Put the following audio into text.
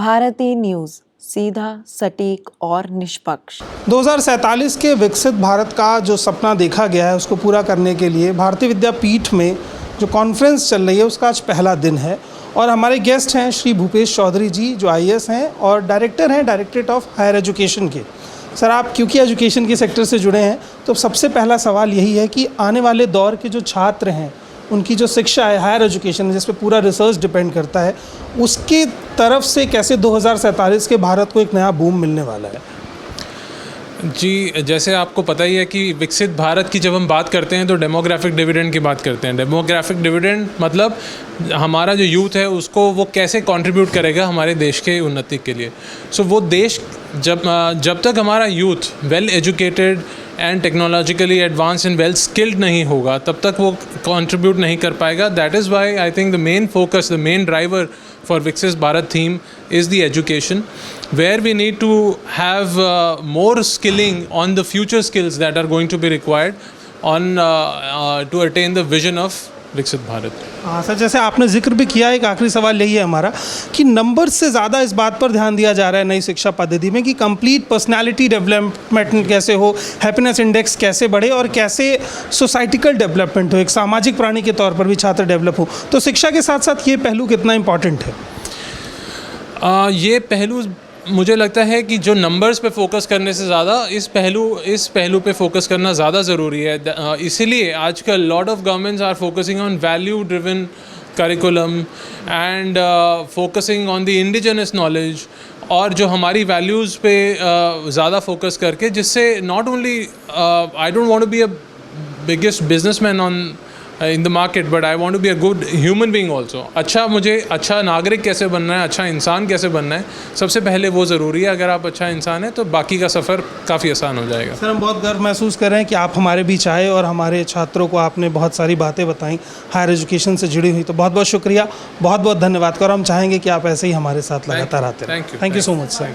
Bharti news, सीधा, सटीक और निष्पक्ष। 2047 के विकसित भारत का जो सपना देखा गया है उसको पूरा करने के लिए भारतीय विद्यापीठ में जो कॉन्फ्रेंस चल रही है उसका आज पहला दिन है और हमारे गेस्ट हैं श्री भूपेश चौधरी जी जो IAS हैं और डायरेक्टर हैं डायरेक्टरेट ऑफ हायर एजुकेशन के। सर, आप क्योंकि एजुकेशन के सेक्टर से जुड़े हैं तो सबसे पहला सवाल यही है कि आने वाले दौर के जो छात्र हैं उनकी जो शिक्षा है हायर एजुकेशन जिस पे पूरा रिसर्च डिपेंड करता है उसकी तरफ से कैसे 2047 के भारत को एक नया बूम मिलने वाला है। जी, जैसे आपको पता ही है कि विकसित भारत की जब हम बात करते हैं तो डेमोग्राफिक डिविडेंड की बात करते हैं। डेमोग्राफिक डिविडेंड मतलब हमारा जो यूथ है उसको वो कैसे कंट्रीब्यूट करेगा हमारे देश के उन्नति के लिए। सो वो देश जब तक हमारा youth well educated and technologically advance and well skilled नहीं होगा तब तक वो कंट्रीब्यूट नहीं कर पाएगा। That is why I think the main focus, the main driver for Viksit Bharat theme is the education, where we need to have more skilling on the future skills that are going to be required on to attain the vision of विकसित भारत। हाँ sir, जैसे आपने जिक्र भी किया, एक आखिरी सवाल यही है हमारा कि नंबर से ज़्यादा इस बात पर ध्यान दिया जा रहा है नई शिक्षा पद्धति में कि कंप्लीट पर्सनालिटी डेवलपमेंट कैसे हो, हैप्पीनेस इंडेक्स कैसे बढ़े और कैसे सोसाइटिकल डेवलपमेंट हो, एक सामाजिक प्राणी के तौर पर भी छात्र डेवलप हो। तो शिक्षा के साथ साथ ये पहलू कितना इम्पॉर्टेंट है? ये पहलू मुझे लगता है कि जो नंबर्स पे फोकस करने से ज़्यादा इस पहलू पे फोकस करना ज़्यादा ज़रूरी है। इसीलिए आजकल lot of governments are focusing on value driven curriculum and focusing on the indigenous knowledge और जो हमारी वैल्यूज़ पे ज़्यादा फोकस करके, जिससे not only I don't want to be a biggest businessman on in the market but I want to be a good human being also. मुझे अच्छा नागरिक कैसे बनना है, अच्छा इंसान कैसे बनना है, सबसे पहले वो ज़रूरी है। अगर आप अच्छा इंसान है तो बाकी का सफ़र काफ़ी आसान हो जाएगा। सर, हम बहुत गर्व महसूस कर रहे हैं कि आप हमारे बीच आए और हमारे छात्रों को आपने बहुत सारी बातें बताई हायर एजुकेशन से जुड़ी हुई। तो बहुत बहुत शुक्रिया, बहुत बहुत धन्यवाद। और हम चाहेंगे कि आप ऐसे ही हमारे साथ लगातार आते रहें। Thank you so much sir.